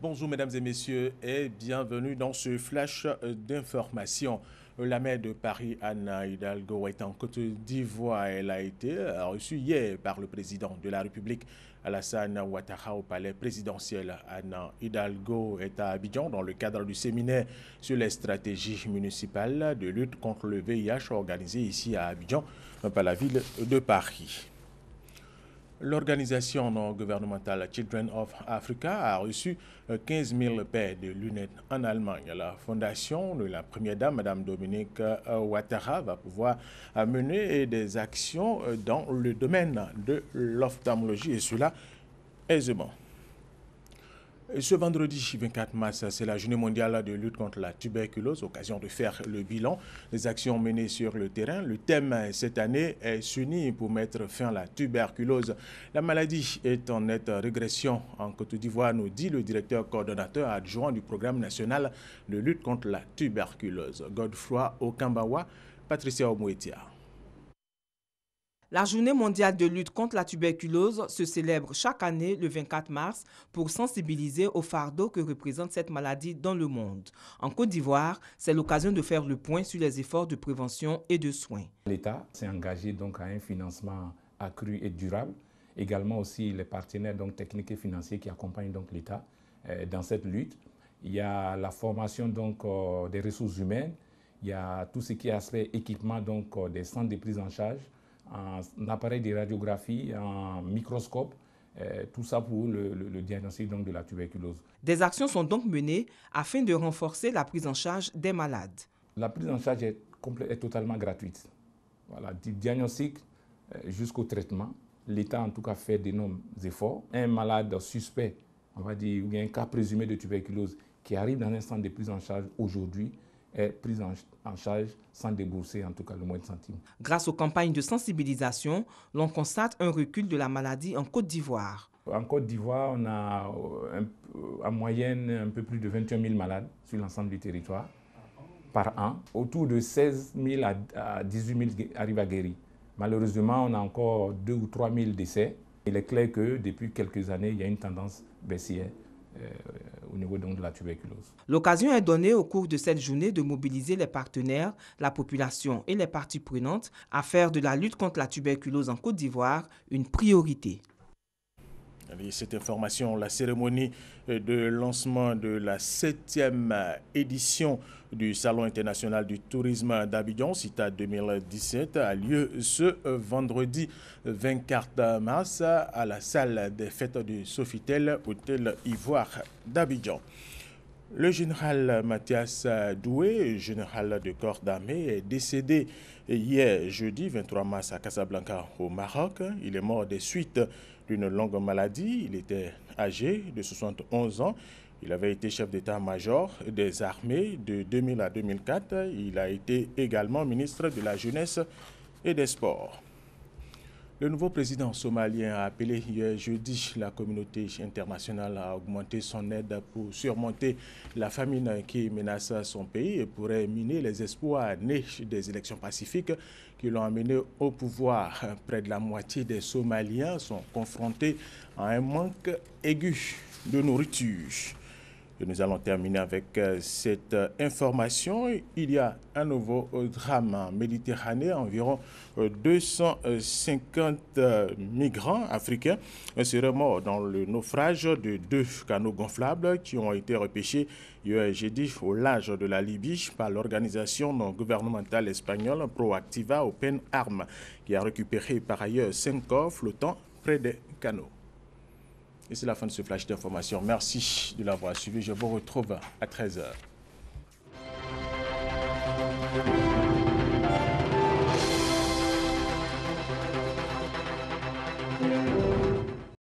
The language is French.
Bonjour mesdames et messieurs et bienvenue dans ce flash d'information. La maire de Paris, Anne Hidalgo, est en Côte d'Ivoire. Elle a été reçue hier par le président de la République, Alassane Ouattara, au palais présidentiel. Anne Hidalgo est à Abidjan dans le cadre du séminaire sur les stratégies municipales de lutte contre le VIH organisé ici à Abidjan par la ville de Paris. L'organisation non gouvernementale Children of Africa a reçu 15 000 paires de lunettes en Allemagne. La fondation de la première dame, Mme Dominique Ouattara, va pouvoir mener des actions dans le domaine de l'ophtalmologie et cela aisément. Ce vendredi 24 mars, c'est la journée mondiale de lutte contre la tuberculose, occasion de faire le bilan des actions menées sur le terrain. Le thème cette année est s'unir pour mettre fin à la tuberculose. La maladie est en nette régression en Côte d'Ivoire, nous dit le directeur coordonnateur adjoint du programme national de lutte contre la tuberculose. Godefroy Okambawa, Patricia Omouetia. La journée mondiale de lutte contre la tuberculose se célèbre chaque année le 24 mars pour sensibiliser au fardeau que représente cette maladie dans le monde. En Côte d'Ivoire, c'est l'occasion de faire le point sur les efforts de prévention et de soins. L'État s'est engagé donc à un financement accru et durable. Également aussi les partenaires donc techniques et financiers qui accompagnent donc l'État dans cette lutte. Il y a la formation donc des ressources humaines. Il y a tout ce qui est aspect équipement donc des centres de prise en charge, un appareil de radiographie, un microscope, tout ça pour le diagnostic donc, de la tuberculose. Des actions sont donc menées afin de renforcer la prise en charge des malades. La prise en charge est totalement gratuite. Voilà, du diagnostic jusqu'au traitement. L'État en tout cas fait d'énormes efforts. Un malade suspect, on va dire, ou bien un cas présumé de tuberculose qui arrive dans un centre de prise en charge aujourd'hui, est prise en charge sans débourser en tout cas le moins de centimes. Grâce aux campagnes de sensibilisation, l'on constate un recul de la maladie en Côte d'Ivoire. En Côte d'Ivoire, on a en moyenne un peu plus de 21 000 malades sur l'ensemble du territoire par an. Autour de 16 000 à 18 000 arrivent à guérir. Malheureusement, on a encore 2 ou 3 000 décès. Il est clair que depuis quelques années, il y a une tendance baissière au niveau donc de la tuberculose. L'occasion est donnée au cours de cette journée de mobiliser les partenaires, la population et les parties prenantes à faire de la lutte contre la tuberculose en Côte d'Ivoire une priorité. Allez, cette information, la cérémonie de lancement de la 7e édition du Salon international du tourisme d'Abidjan, CITA 2017, a lieu ce vendredi 24 mars à la salle des fêtes de Sofitel, hôtel Ivoire d'Abidjan. Le général Mathias Doué, général de corps d'armée, est décédé hier jeudi 23 mars à Casablanca au Maroc. Il est mort des suites d'une longue maladie. Il était âgé de 71 ans. Il avait été chef d'état-major des armées de 2000 à 2004. Il a été également ministre de la Jeunesse et des Sports. Le nouveau président somalien a appelé hier jeudi la communauté internationale à augmenter son aide pour surmonter la famine qui menace son pays et pourrait miner les espoirs nés des élections pacifiques qui l'ont amené au pouvoir. Près de la moitié des Somaliens sont confrontés à un manque aigu de nourriture. Et nous allons terminer avec cette information. Il y a un nouveau drame en Méditerranée. Environ 250 migrants africains seraient morts dans le naufrage de 2 canots gonflables qui ont été repêchés hier jeudi au large de la Libye par l'organisation non gouvernementale espagnole Proactiva Open Arms, qui a récupéré par ailleurs 5 corps flottant près des canots. Et c'est la fin de ce flash d'information. Merci de l'avoir suivi. Je vous retrouve à 13h.